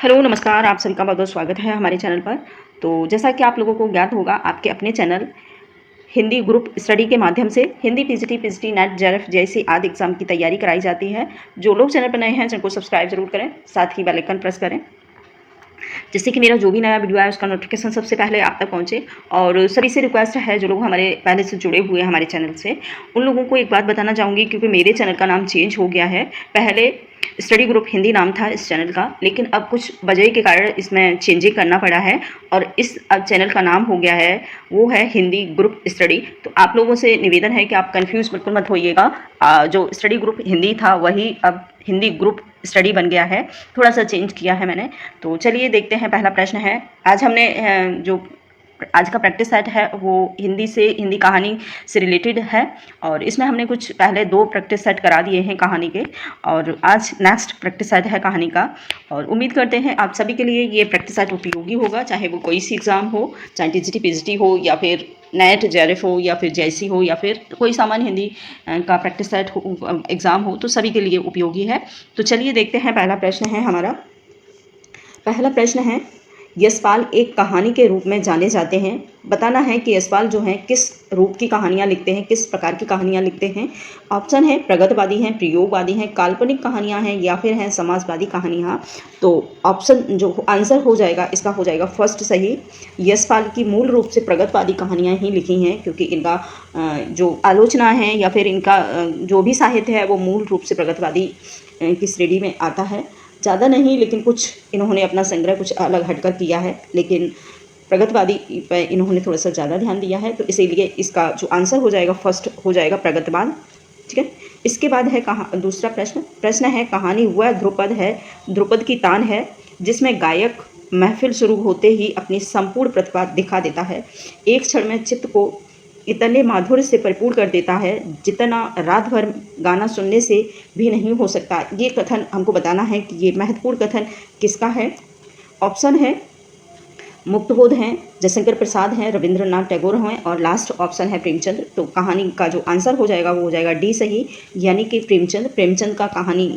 Hello नमस्कार, आप सभी का बहुत-बहुत स्वागत है हमारे चैनल पर। तो जैसा कि आप लोगों को ज्ञात होगा, आपके अपने चैनल हिंदी ग्रुप स्टडी के माध्यम से Hindi PGT, PGT, net, JRF जैसी आदि एग्ज़ाम की तैयारी कराई जाती है। जो लोग चैनल पर नए हैं, चैनल को सब्सक्राइब ज़रूर करें, साथ ही बेल आइकन प्रेस करें, जिससे कि मेरा जो भी नया वीडियो आए उसका नोटिफिकेशन सबसे पहले आप तक पहुँचे। और सभी से रिक्वेस्ट है, जो लोग हमारे पहले से जुड़े हुए हैं हमारे चैनल से, उन लोगों को एक बात बताना चाहूँगी, क्योंकि मेरे चैनल का नाम चेंज हो गया है। पहले स्टडी ग्रुप हिंदी नाम था इस चैनल का, लेकिन अब कुछ वजह के कारण इसमें चेंजिंग करना पड़ा है और इस अब चैनल का नाम हो गया है, वो है हिंदी ग्रुप स्टडी। तो आप लोगों से निवेदन है कि आप कंफ्यूज बिल्कुल मत होइएगा। जो स्टडी ग्रुप हिंदी था वही अब हिंदी ग्रुप स्टडी बन गया है, थोड़ा सा चेंज किया है मैंने। तो चलिए देखते हैं, पहला प्रश्न है। आज हमने जो आज का प्रैक्टिस सेट है वो हिंदी कहानी से रिलेटेड है, और इसमें हमने कुछ पहले 2 प्रैक्टिस सेट करा दिए हैं कहानी के, और आज नेक्स्ट प्रैक्टिस सेट है कहानी का। और उम्मीद करते हैं आप सभी के लिए ये प्रैक्टिस सेट उपयोगी होगा, चाहे वो कोई सी एग्ज़ाम हो, चाहे टीजीटी पीजीटी हो, या फिर नेट जेआरएफ हो, या फिर जेएससी हो, या फिर कोई सामान्य हिंदी का प्रैक्टिस सेट हो, एग्ज़ाम हो, तो सभी के लिए उपयोगी है। तो चलिए देखते हैं, पहला प्रश्न है हमारा। पहला प्रश्न है, यशपाल एक कहानी के रूप में जाने जाते हैं। बताना है कि यशपाल जो हैं किस रूप की कहानियाँ लिखते हैं, किस प्रकार की कहानियाँ लिखते हैं। ऑप्शन है प्रगतिवादी हैं, प्रयोगवादी हैं, काल्पनिक कहानियाँ हैं, या फिर हैं समाजवादी कहानियाँ। तो ऑप्शन जो आंसर हो जाएगा इसका हो जाएगा फर्स्ट सही। यशपाल की मूल रूप से प्रगतिवादी कहानियाँ ही लिखी हैं, क्योंकि इनका जो आलोचना है या फिर इनका जो भी साहित्य है वो मूल रूप से प्रगतिवादी की श्रेणी में आता है। ज़्यादा नहीं, लेकिन कुछ इन्होंने अपना संग्रह कुछ अलग हटकर किया है, लेकिन प्रगतिवादी पे इन्होंने थोड़ा सा ज़्यादा ध्यान दिया है, तो इसीलिए इसका जो आंसर हो जाएगा फर्स्ट हो जाएगा प्रगतिवाद। ठीक है। इसके बाद है दूसरा प्रश्न है, कहानी वह ध्रुपद है, ध्रुपद की तान है, जिसमें गायक महफिल शुरू होते ही अपनी संपूर्ण प्रतिभा दिखा देता है। एक क्षण में चित्त को इतने माधुर्य से परिपूर्ण कर देता है जितना रात भर गाना सुनने से भी नहीं हो सकता। ये कथन हमको बताना है कि ये महत्वपूर्ण कथन किसका है। ऑप्शन है मुक्तबोध हैं, जयशंकर प्रसाद हैं, रविंद्रनाथ टैगोर हैं, और लास्ट ऑप्शन है प्रेमचंद। तो कहानी का जो आंसर हो जाएगा वो हो जाएगा डी सही, यानी कि प्रेमचंद का कहानी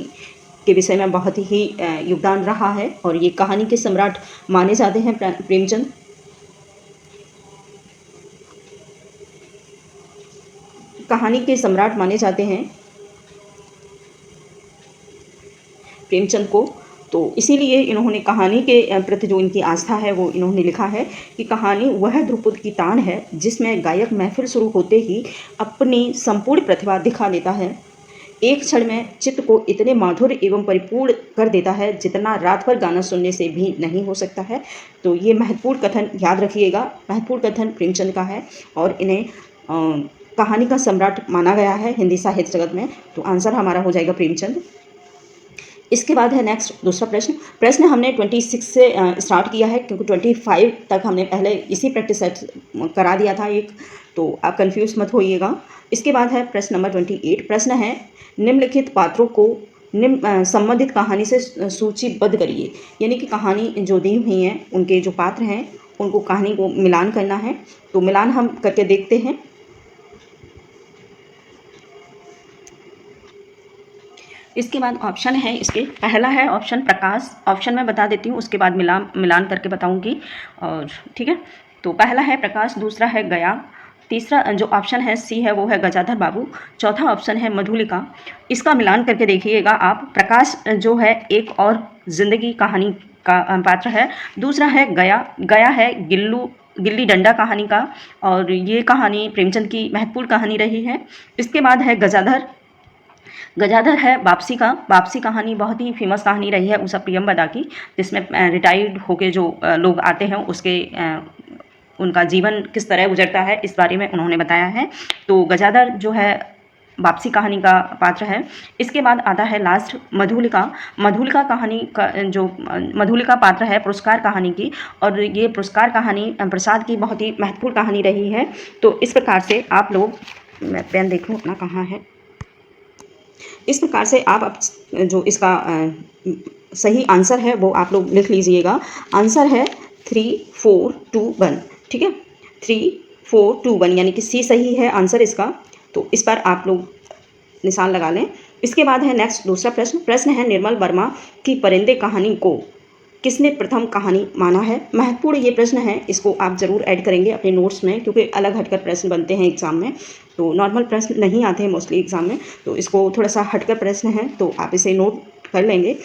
के विषय में बहुत ही योगदान रहा है, और ये कहानी के सम्राट माने जाते हैं प्रेमचंद। कहानी के सम्राट माने जाते हैं प्रेमचंद को। तो इसीलिए इन्होंने कहानी के प्रति जो इनकी आस्था है वो इन्होंने लिखा है कि कहानी वह ध्रुपद की तान है, जिसमें गायक महफिल शुरू होते ही अपनी संपूर्ण प्रतिभा दिखा देता है। एक क्षण में चित्त को इतने माधुर्य एवं परिपूर्ण कर देता है जितना रात भर गाना सुनने से भी नहीं हो सकता है। तो ये महत्वपूर्ण कथन याद रखिएगा, महत्वपूर्ण कथन प्रेमचंद का है, और इन्हें कहानी का सम्राट माना गया है हिंदी साहित्य जगत में। तो आंसर हमारा हो जाएगा प्रेमचंद। इसके बाद है नेक्स्ट दूसरा प्रश्न हमने 26 से स्टार्ट किया है, क्योंकि 25 तक हमने पहले इसी प्रैक्टिस सेट करा दिया था एक, तो आप कंफ्यूज मत होइएगा। इसके बाद है प्रश्न नंबर 28। प्रश्न है, निम्नलिखित पात्रों को संबंधित कहानी से सूचीबद्ध करिए। यानी कि कहानी जो दी हुई हैं उनके जो पात्र हैं उनको कहानी को मिलान करना है। तो मिलान हम करके देखते हैं। इसके बाद ऑप्शन है, इसके पहला है ऑप्शन प्रकाश। ऑप्शन मैं बता देती हूँ, उसके बाद मिलान करके बताऊँगी, और ठीक है। तो पहला है प्रकाश, दूसरा है गया, तीसरा जो ऑप्शन है सी है वो है गजाधर बाबू, चौथा ऑप्शन है मधुलिका। इसका मिलान करके देखिएगा आप। प्रकाश जो है एक और जिंदगी कहानी का पात्र है, दूसरा है गया है गिल्ली डंडा कहानी का, और ये कहानी प्रेमचंद की महत्वपूर्ण कहानी रही है। इसके बाद है गजाधर है वापसी कहानी बहुत ही फेमस कहानी रही है उषा प्रियंवदा की, जिसमें रिटायर्ड होके जो लोग आते हैं उसके उनका जीवन किस तरह गुजरता है इस बारे में उन्होंने बताया है। तो गजाधर जो है वापसी कहानी का पात्र है। इसके बाद आता है लास्ट मधुलिका कहानी का, जो मधुलिका पात्र है पुरस्कार कहानी की, और ये पुरस्कार कहानी प्रसाद की बहुत ही महत्वपूर्ण कहानी रही है। तो इस प्रकार से आप लोग, मैं पेन देख लूँ अपना कहाँ है, इस प्रकार से आप जो इसका सही आंसर है वो आप लोग लिख लीजिएगा। आंसर है 3 4 2 1। ठीक है, 3 4 2 1, यानी कि सी सही है आंसर इसका। तो इस पर आप लोग निशान लगा लें। इसके बाद है नेक्स्ट दूसरा प्रश्न है, निर्मल वर्मा की परिंदे कहानी को किसने प्रथम कहानी माना है? महत्वपूर्ण ये प्रश्न है, इसको आप ज़रूर ऐड करेंगे अपने नोट्स में, क्योंकि अलग हटकर प्रश्न बनते हैं एग्ज़ाम में, तो नॉर्मल प्रश्न नहीं आते हैं मोस्टली एग्ज़ाम में, तो इसको थोड़ा सा हटकर प्रश्न है, तो आप इसे नोट कर लेंगे।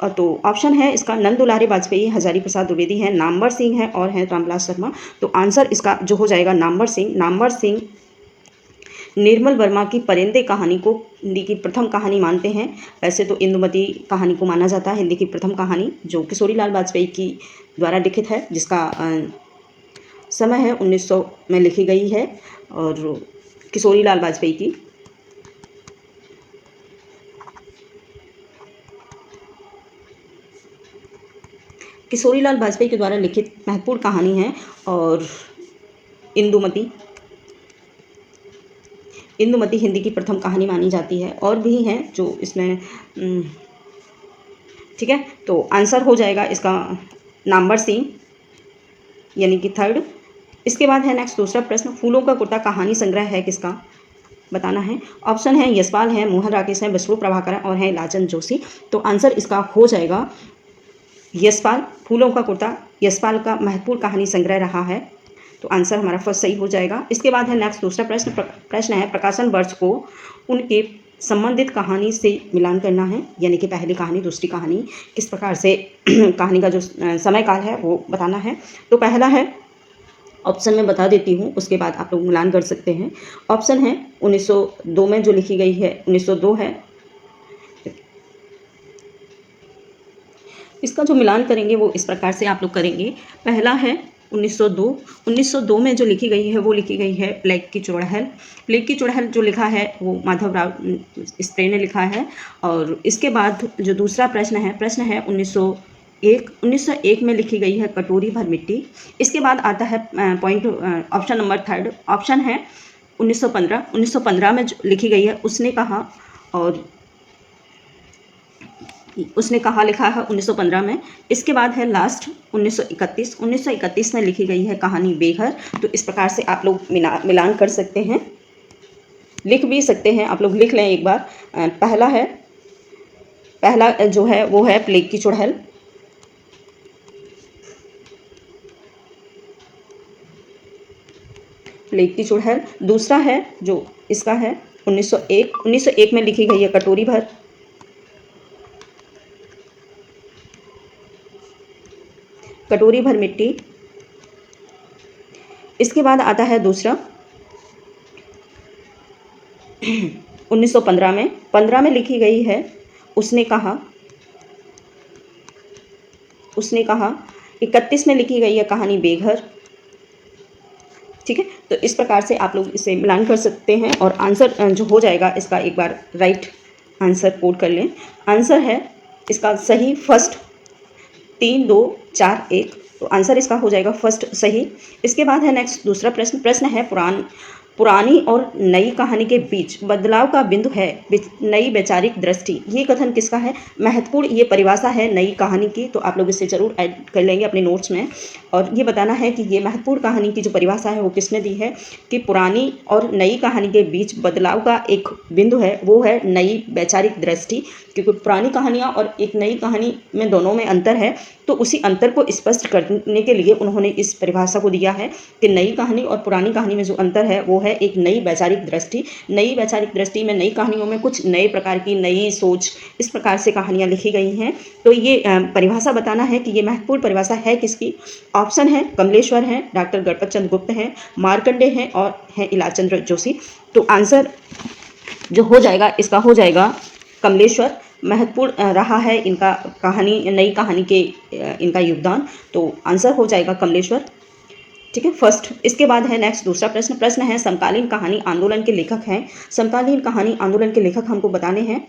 तो ऑप्शन है इसका नंद दुलारी वाजपेयी, हजारी प्रसाद द्विवेदी हैं, नामवर सिंह हैं और हैं रामविलास शर्मा। तो आंसर इसका जो हो जाएगा नामवर सिंह। नामवर सिंह निर्मल वर्मा की परिंदे कहानी को हिंदी की प्रथम कहानी मानते हैं। वैसे तो इंदुमती कहानी को माना जाता है हिंदी की प्रथम कहानी, जो किशोरीलाल वाजपेयी की द्वारा लिखित है, जिसका समय है 1900 में लिखी गई है, और किशोरीलाल वाजपेयी की। किशोरीलाल वाजपेयी के द्वारा लिखित महत्वपूर्ण कहानी है। और इंदुमती हिंदी की प्रथम कहानी मानी जाती है, और भी हैं जो इसमें ठीक है। तो आंसर हो जाएगा इसका नामवर सिंह, यानी कि थर्ड। इसके बाद है नेक्स्ट दूसरा प्रश्न, फूलों का कुर्ता कहानी संग्रह है किसका? बताना है। ऑप्शन है यशपाल हैं, मोहन राकेश हैं, विष्णु प्रभाकर और हैं लाचन जोशी। तो आंसर इसका हो जाएगा यशपाल। फूलों का कुर्ता यशपाल का महत्वपूर्ण कहानी संग्रह रहा है, तो आंसर हमारा फर्स्ट सही हो जाएगा। इसके बाद है नेक्स्ट दूसरा प्रश्न है, प्रकाशन वर्ष को उनके संबंधित कहानी से मिलान करना है, यानी कि पहली कहानी दूसरी कहानी किस प्रकार से कहानी का जो समय काल है वो बताना है। तो पहला है, ऑप्शन में बता देती हूँ, उसके बाद आप लोग मिलान कर सकते हैं। ऑप्शन है 1902 में जो लिखी गई है, 1902 है। इसका जो मिलान करेंगे वो इस प्रकार से आप लोग करेंगे। पहला है 1902 में जो लिखी गई है वो लिखी गई है प्लेग की चुड़ैल। प्लेग की चुड़ैल जो लिखा है वो माधवराव स्प्रे ने लिखा है। और इसके बाद जो दूसरा प्रश्न है 1901 में लिखी गई है कटोरी भर मिट्टी। इसके बाद आता है point option number third, option है 1915 में जो लिखी गई है उसने कहा, और उसने कहा लिखा है 1915 में। इसके बाद है लास्ट 1931 में लिखी गई है कहानी बेघर। तो इस प्रकार से आप लोग मिलान कर सकते हैं, लिख भी सकते हैं, आप लोग लिख लें एक बार। पहला जो है वो है प्लेग की चुड़ैल। प्लेग की चुड़ैल। दूसरा है जो इसका है 1901 में लिखी गई है कटोरी भर मिट्टी। इसके बाद आता है दूसरा 1915 में लिखी गई है उसने कहा। 31 में लिखी गई है कहानी बेघर। ठीक है, तो इस प्रकार से आप लोग इसे मिलान कर सकते हैं, और आंसर जो हो जाएगा इसका एक बार राइट आंसर कोड कर लें। आंसर है इसका सही फर्स्ट 3 2 4 1। तो आंसर इसका हो जाएगा फर्स्ट सही। इसके बाद है नेक्स्ट दूसरा प्रश्न है पुरानी और नई कहानी के बीच बदलाव का बिंदु है नई वैचारिक दृष्टि। ये कथन किसका है? महत्वपूर्ण ये परिभाषा है नई कहानी की, तो आप लोग इसे जरूर ऐड कर लेंगे अपने नोट्स में। और ये बताना है कि ये महत्वपूर्ण कहानी की जो परिभाषा है वो किसने दी है, कि पुरानी और नई कहानी के बीच बदलाव का एक बिंदु है वो है नई वैचारिक दृष्टि। क्योंकि पुरानी कहानियाँ और एक नई कहानी में दोनों में अंतर है, तो उसी अंतर को स्पष्ट करने के लिए उन्होंने इस परिभाषा को दिया है कि नई कहानी और पुरानी कहानी में जो अंतर है वो है एक नई वैचारिक दृष्टि। नई वैचारिक दृष्टि में नई कहानियों में कुछ नए प्रकार की नई सोच, इस प्रकार से कहानियाँ लिखी गई हैं। तो ये परिभाषा बताना है कि ये महत्वपूर्ण परिभाषा है किसकी। ऑप्शन है कमलेश्वर हैं, डॉक्टर गणपत चंद्र गुप्त हैं, मार्कंडे हैं और हैं इलाचंद्र जोशी। तो आंसर जो हो जाएगा इसका हो जाएगा कमलेश्वर। महत्वपूर्ण रहा है इनका नई कहानी के इनका योगदान, तो आंसर हो जाएगा कमलेश्वर। ठीक है, फर्स्ट। इसके बाद है नेक्स्ट दूसरा प्रश्न है समकालीन कहानी आंदोलन के लेखक हैं। समकालीन कहानी आंदोलन के लेखक हमको बताने हैं।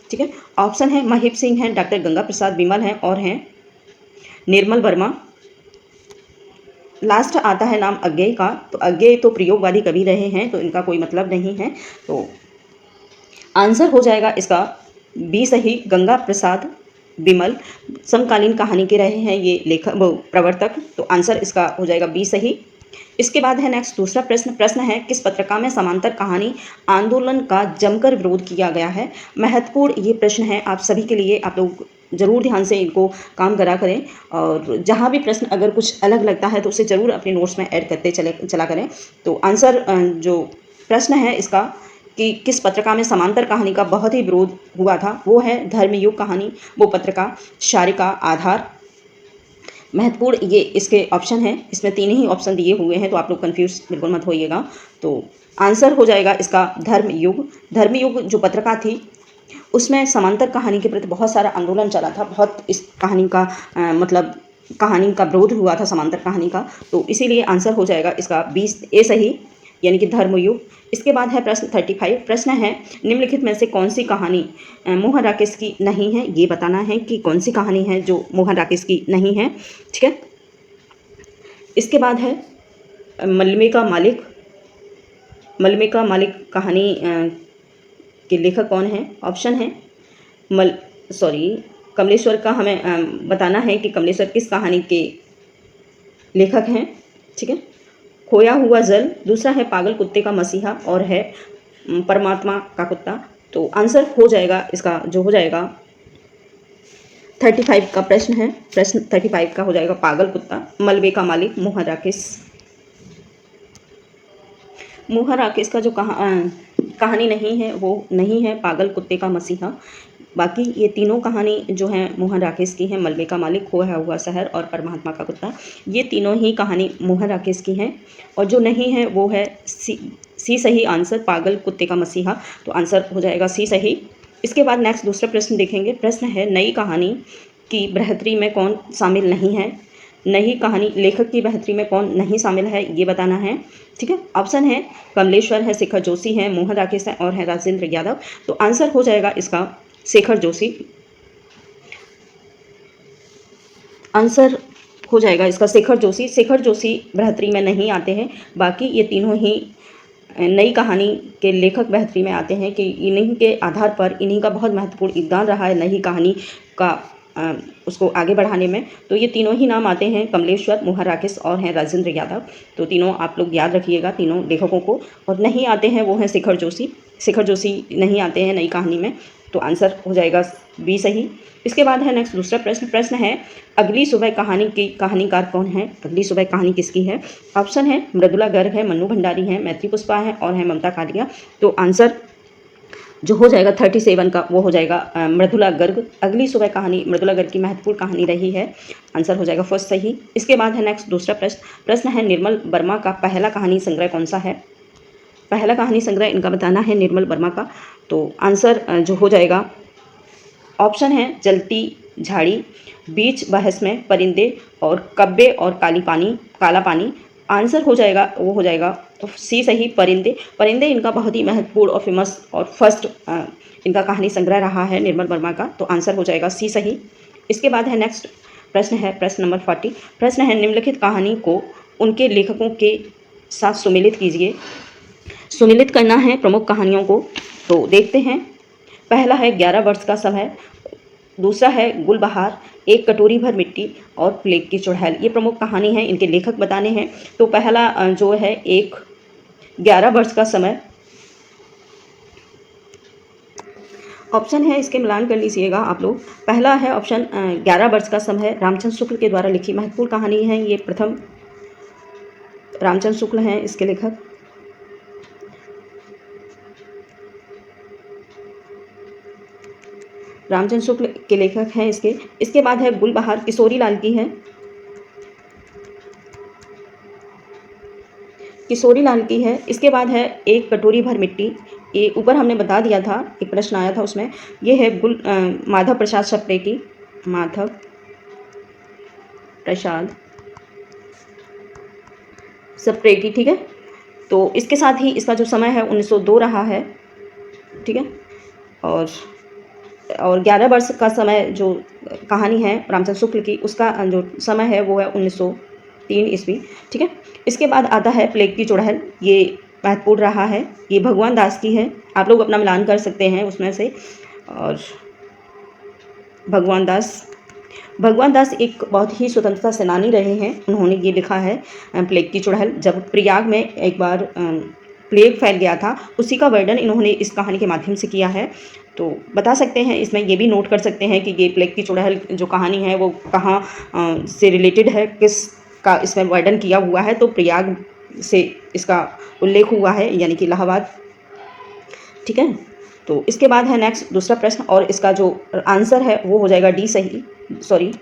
ठीक है, ऑप्शन है महिप सिंह हैं, डॉक्टर गंगा प्रसाद बिमल हैं और हैं निर्मल वर्मा। लास्ट आता है नाम अज्ञेय का, तो अज्ञेय तो प्रयोगवादी कवि रहे हैं, तो इनका कोई मतलब नहीं है। तो आंसर हो जाएगा इसका बी सही, गंगा प्रसाद बिमल समकालीन कहानी के रहे हैं ये लेखक प्रवर्तक। तो आंसर इसका हो जाएगा बी सही। इसके बाद है नेक्स्ट दूसरा प्रश्न है किस पत्रिका में समांतर कहानी आंदोलन का जमकर विरोध किया गया है। महत्वपूर्ण ये प्रश्न है आप सभी के लिए, आप लोग ज़रूर ध्यान से इनको काम करा करें। और जहाँ भी प्रश्न अगर कुछ अलग लगता है तो उसे ज़रूर अपने नोट्स में ऐड करते चला करें। तो आंसर जो प्रश्न है इसका कि किस पत्रिका में समांतर कहानी का बहुत ही विरोध हुआ था, वो है धर्मयुग कहानी। वो पत्रिका शारिका, आधार, महत्वपूर्ण, ये इसके ऑप्शन हैं। इसमें 3 ही ऑप्शन दिए हुए हैं, तो आप लोग कन्फ्यूज़ बिल्कुल मत होइएगा। तो आंसर हो जाएगा इसका धर्मयुग। धर्मयुग जो पत्रिका थी उसमें समांतर कहानी के प्रति बहुत सारा आंदोलन चला था, बहुत इस कहानी का मतलब कहानी का विरोध हुआ था समांतर कहानी का। तो इसीलिए आंसर हो जाएगा इसका 20 ए सही, यानी कि धर्मयुग। इसके बाद है प्रश्न 35। प्रश्न है निम्नलिखित में से कौन सी कहानी मोहन राकेश की नहीं है, ये बताना है कि कौन सी कहानी है जो मोहन राकेश की नहीं है। ठीक है, इसके बाद है मलमे का मालिक। मलमे का मालिक कहानी के लेखक कौन है? ऑप्शन है कमलेश्वर का हमें बताना है कि कमलेश्वर किस कहानी के लेखक हैं। ठीक है, खोया हुआ जल, दूसरा है पागल कुत्ते का मसीहा और है परमात्मा का कुत्ता। तो आंसर हो जाएगा इसका जो हो जाएगा 35 का प्रश्न है, प्रश्न 35 का हो जाएगा पागल कुत्ता। मलबे का मालिक मोहन राकेश। मोहन राकेश का जो कहानी नहीं है वो नहीं है पागल कुत्ते का मसीहा। बाकी ये तीनों कहानी जो हैं मोहन राकेश की हैं, मलबे का मालिक, खोया हुआ शहर और परमात्मा का कुत्ता। ये तीनों ही कहानी मोहन राकेश की हैं। और जो नहीं है वो है सी सही आंसर, पागल कुत्ते का मसीहा। तो आंसर हो जाएगा सी सही। इसके बाद नेक्स्ट दूसरा प्रश्न देखेंगे। प्रश्न है नई कहानी की बढ़ोतरी में कौन शामिल नहीं है? नई कहानी लेखक की बढ़ोतरी में कौन नहीं शामिल है, ये बताना है। ठीक है, ऑप्शन है कमलेश्वर है, शेखर जोशी है, मोहन राकेश है और है राजेंद्र यादव। तो आंसर हो जाएगा इसका शेखर जोशी। आंसर हो जाएगा इसका शेखर जोशी। शेखर जोशी बढ़ोतरी में नहीं आते हैं। बाकी ये तीनों ही नई कहानी के लेखक बढ़ोतरी में आते हैं कि इन्हीं के आधार पर इन्हीं का बहुत महत्वपूर्ण योगदान रहा है नई कहानी का उसको आगे बढ़ाने में। तो ये तीनों ही नाम आते हैं, कमलेश्वर, मोहन राकेश और हैं राजेंद्र यादव। तो तीनों आप लोग याद रखिएगा, तीनों लेखकों को। और नहीं आते हैं वो हैं शेखर जोशी। शेखर जोशी नहीं आते हैं नई कहानी में। तो आंसर हो जाएगा बी सही। इसके बाद है नेक्स्ट दूसरा प्रश्न। प्रश्न है अगली सुबह कहानी की कहानीकार कौन है? अगली सुबह कहानी किसकी है? ऑप्शन है मृदुला गर्ग है, मन्नू भंडारी है, मैत्री पुष्पा है और है ममता कालिया। तो आंसर जो हो जाएगा 37 का वो हो जाएगा मृदुला गर्ग। अगली सुबह कहानी मृदुला गर्ग की महत्वपूर्ण कहानी रही है। आंसर हो जाएगा फर्स्ट सही। इसके बाद है नेक्स्ट दूसरा प्रश्न। प्रश्न है निर्मल वर्मा का पहला कहानी संग्रह कौन सा है? पहला कहानी संग्रह इनका बताना है निर्मल वर्मा का। तो आंसर जो हो जाएगा ऑप्शन है जलती झाड़ी, बीच बहस में परिंदे और कब्बे और काला पानी। आंसर हो जाएगा वो हो जाएगा तो सी सही, परिंदे। परिंदे इनका बहुत ही महत्वपूर्ण और फेमस और फर्स्ट इनका कहानी संग्रह रहा है निर्मल वर्मा का। तो आंसर हो जाएगा सी सही। इसके बाद है नेक्स्ट प्रश्न है प्रश्न नंबर 40। प्रश्न है निम्नलिखित कहानी को उनके लेखकों के साथ सुमेलित कीजिए। सुमेलित करना है प्रमुख कहानियों को। तो देखते हैं। पहला है 11 वर्ष का समय, दूसरा है गुलबहार, एक कटोरी भर मिट्टी और प्लेग की चुड़ैल। ये प्रमुख कहानी है, इनके लेखक बताने हैं। तो पहला जो है 11 वर्ष का समय ऑप्शन है, इसके मिलान कर लीजिएगा आप लोग। पहला है ऑप्शन 11 वर्ष का समय, रामचंद्र शुक्ल के द्वारा लिखी महत्वपूर्ण कहानी है। ये प्रथम रामचंद्र शुक्ल हैं इसके लेखक। रामचंद्र शुक्ल के लेखक हैं इसके। इसके बाद है गुलबहार, किशोरी लाल की है। किशोरी लाल की है। इसके बाद है एक कटोरी भर मिट्टी, ये ऊपर हमने बता दिया था, एक प्रश्न आया था उसमें। ये है माधव प्रसाद सप्रे की, माधव प्रसाद सप्रे की। ठीक है, तो इसके साथ ही इसका जो समय है 1902 रहा है। ठीक है, और 11 वर्ष का समय जो कहानी है रामचंद्र शुक्ल की, उसका जो समय है वो है 1903 ईस्वी। ठीक है, इसके बाद आता है प्लेग की चुड़ैल। ये महत्वपूर्ण रहा है, ये भगवान दास की है। आप लोग अपना मिलान कर सकते हैं उसमें से। और भगवान दास एक बहुत ही स्वतंत्रता सेनानी रहे हैं। उन्होंने ये लिखा है प्लेग की चुड़ैल। जब प्रयाग में एक बार प्लेग फैल गया था, उसी का वर्णन इन्होंने इस कहानी के माध्यम से किया है। तो बता सकते हैं, इसमें ये भी नोट कर सकते हैं कि ये प्लेग की चुड़ैल जो कहानी है वो कहाँ से रिलेटेड है, किस का इसमें वर्णन किया हुआ है। तो प्रयाग से इसका उल्लेख हुआ है, यानी कि इलाहाबाद। ठीक है, तो इसके बाद है नेक्स्ट दूसरा प्रश्न, और इसका जो आंसर है वो हो जाएगा डी सही, सॉरी,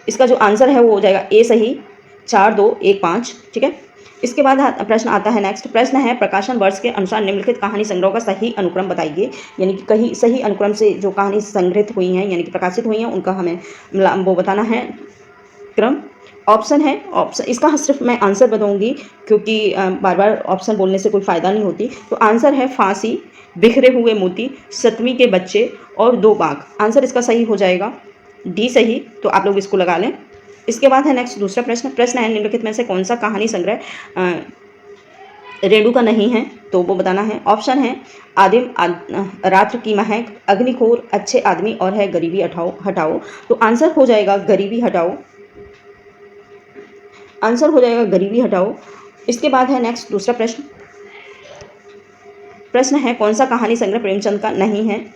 इसका जो आंसर है वो हो जाएगा ए सही, 4 2 1 5। ठीक है, इसके बाद प्रश्न आता है नेक्स्ट प्रश्न है, प्रकाशन वर्ष के अनुसार निम्नलिखित कहानी संग्रह का सही अनुक्रम बताइए। यानी कि कहीं सही अनुक्रम से जो कहानी संग्रहित हुई हैं, यानी कि प्रकाशित हुई हैं, उनका हमें वो बताना है क्रम। ऑप्शन है, ऑप्शन इसका सिर्फ मैं आंसर बताऊंगी, क्योंकि बार बार ऑप्शन बोलने से कोई फ़ायदा नहीं होती। तो आंसर है फांसी, बिखरे हुए मोती, सतवीं के बच्चे और 2 बाघ। आंसर इसका सही हो जाएगा डी सही, तो आप लोग इसको लगा लें। इसके बाद है नेक्स्ट दूसरा प्रश्न है, निम्नलिखित में से कौन सा कहानी संग्रह रेणु का नहीं है, तो वो बताना है। ऑप्शन है आदिम रात्र की महक, अग्निखोर, अच्छे आदमी और है गरीबी हटाओ। तो आंसर हो जाएगा गरीबी हटाओ, आंसर हो जाएगा गरीबी हटाओ। इसके बाद है नेक्स्ट दूसरा प्रश्न है, कौन सा कहानी संग्रह प्रेमचंद का नहीं है।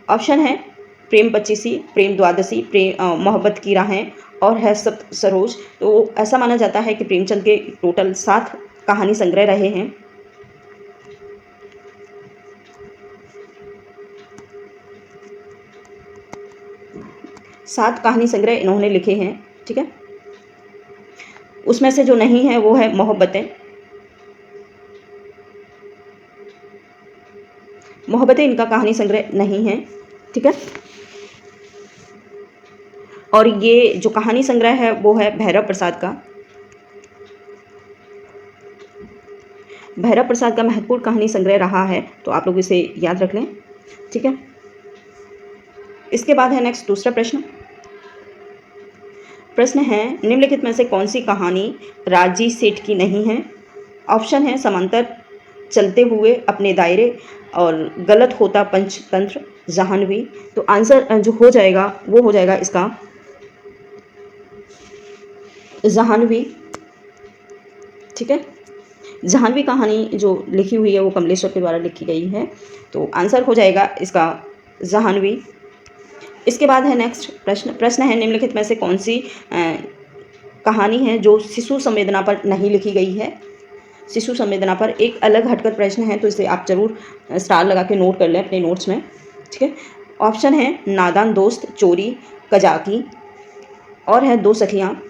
ऑप्शन है प्रेम पच्चीसी, प्रेम द्वादशी, प्रेम मोहब्बत की राहें और है सप्त सरोज। तो ऐसा माना जाता है कि प्रेमचंद के टोटल 7 कहानी संग्रह रहे हैं। सात कहानी संग्रह इन्होंने लिखे हैं। ठीक है, उसमें से जो नहीं है वो है मोहब्बतें। मोहब्बतें इनका कहानी संग्रह नहीं है। ठीक है, और ये जो कहानी संग्रह है वो है भैरव प्रसाद का। भैरव प्रसाद का महत्वपूर्ण कहानी संग्रह रहा है, तो आप लोग इसे याद रख लें। ठीक है, इसके बाद है नेक्स्ट दूसरा प्रश्न है, निम्नलिखित में से कौन सी कहानी राजी सेठ की नहीं है। ऑप्शन है समांतर, चलते हुए अपने दायरे और गलत होता पंचतंत्र, जाह्नवी। तो आंसर जो हो जाएगा वो हो जाएगा इसका जाह्नवी। ठीक है, जाह्नवी कहानी जो लिखी हुई है वो कमलेश्वर के द्वारा लिखी गई है, तो आंसर हो जाएगा इसका जाह्नवी। इसके बाद है नेक्स्ट प्रश्न है, निम्नलिखित में से कौन सी कहानी है जो शिशु संवेदना पर नहीं लिखी गई है। शिशु संवेदना पर एक अलग हटकर प्रश्न है, तो इसे आप जरूर स्टार लगा के नोट कर लें अपने नोट्स में। ठीक है, ऑप्शन है नादान दोस्त, चोरी, कजाकी और है 2 सखियाँ।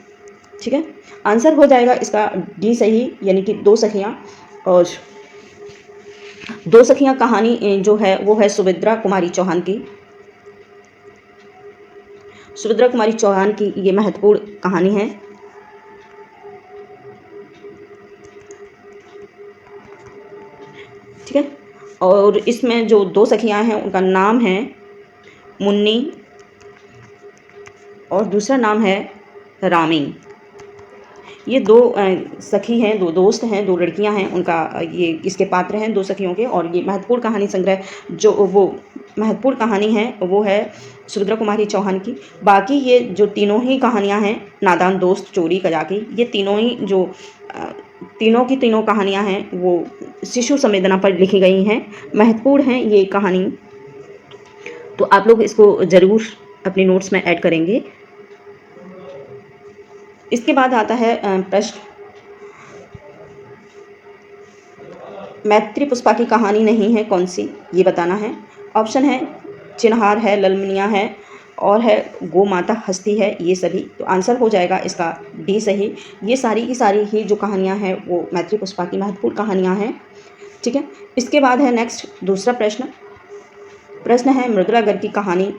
ठीक है, आंसर हो जाएगा इसका डी सही, यानी कि 2 सखियाँ। और 2 सखियाँ कहानी जो है वो है सुभद्रा कुमारी चौहान की। सुभद्रा कुमारी चौहान की ये महत्वपूर्ण कहानी है। ठीक है, और इसमें जो 2 सखियां हैं उनका नाम है मुन्नी और दूसरा नाम है रामी। ये 2 सखी हैं, 2 दोस्त हैं, 2 लड़कियां हैं, उनका ये इसके पात्र हैं 2 सखियों के। और ये महत्वपूर्ण कहानी संग्रह जो वो महत्वपूर्ण कहानी है वो है सुभद्रा कुमारी चौहान की। बाकी ये जो तीनों ही कहानियां हैं, नादान दोस्त, चोरी, कजाकी, ये तीनों ही जो तीनों की तीनों कहानियां हैं वो शिशु संवेदना पर लिखी गई हैं, महत्वपूर्ण हैं ये कहानी। तो आप लोग इसको ज़रूर अपने नोट्स में ऐड करेंगे। इसके बाद आता है प्रश्न, मैत्री पुष्पा की कहानी नहीं है कौन सी, ये बताना है। ऑप्शन है चिन्हार है, ललमनिया है और है गो माता हस्ती है, ये सभी। तो आंसर हो जाएगा इसका डी सही। ये सारी की सारी ही जो कहानियाँ हैं वो मैत्री पुष्पा की महत्वपूर्ण कहानियाँ हैं। ठीक है, इसके बाद है नेक्स्ट दूसरा प्रश्न है, मृदुला गर्ग की कहानी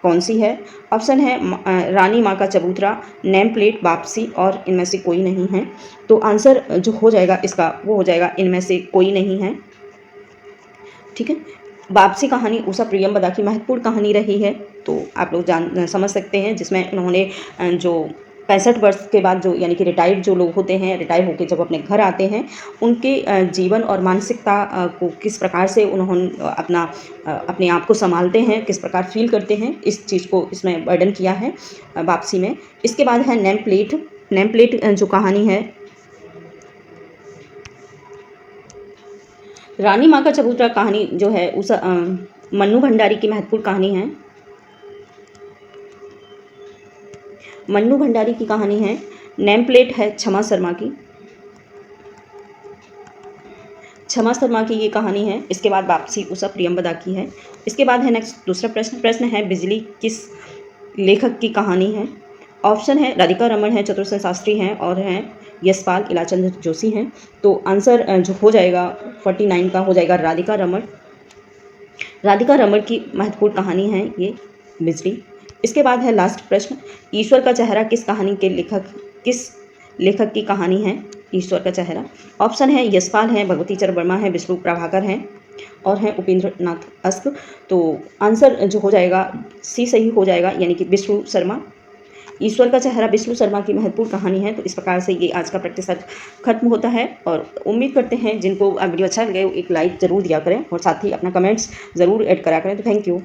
कौन सी है। ऑप्शन है रानी माँ का चबूतरा, नेम प्लेट, वापसी और इनमें से कोई नहीं है। तो आंसर जो हो जाएगा इसका वो हो जाएगा इनमें से कोई नहीं है। ठीक है, वापसी कहानी उषा प्रियंवदा की महत्वपूर्ण कहानी रही है, तो आप लोग समझ सकते हैं, जिसमें उन्होंने जो 65 वर्ष के बाद जो यानी कि रिटायर्ड जो लोग होते हैं, रिटायर होकर जब अपने घर आते हैं, उनके जीवन और मानसिकता को किस प्रकार से उन्होंने अपने आप को संभालते हैं, किस प्रकार फील करते हैं, इस चीज़ को इसमें वर्णन किया है वापसी में। इसके बाद है नेम प्लेट जो कहानी है रानी माँ का चबूतरा कहानी जो है उस मन्नू भंडारी की महत्वपूर्ण कहानी है। मन्नू भंडारी की कहानी है। नेम प्लेट है क्षमा शर्मा की। क्षमा शर्मा की ये कहानी है। इसके बाद वापसी उषा प्रियंवदा की है। इसके बाद है नेक्स्ट दूसरा प्रश्न है बिजली किस लेखक की कहानी है। ऑप्शन है राधिका रमन है, चतुर्सेन शास्त्री हैं और हैं यशपाल इलाचंद जोशी हैं। तो आंसर जो हो जाएगा 49 का हो जाएगा राधिका रमन। राधिका रमन की महत्वपूर्ण कहानी है ये बिजली। इसके बाद है लास्ट प्रश्न, ईश्वर का चेहरा किस लेखक की कहानी है। ईश्वर का चेहरा ऑप्शन है यशपाल हैं, भगवती चरण वर्मा हैं, विष्णु प्रभाकर हैं और हैं उपेंद्र नाथ अस्क। तो आंसर जो हो जाएगा सी सही हो जाएगा, यानी कि विष्णु शर्मा। ईश्वर का चेहरा विष्णु शर्मा की महत्वपूर्ण कहानी है। तो इस प्रकार से ये आज का प्रैक्टिस सेट खत्म होता है और उम्मीद करते हैं जिनको वीडियो अच्छा लगे एक लाइक ज़रूर दिया करें और साथ ही अपना कमेंट्स ज़रूर ऐड करा करें। तो थैंक यू।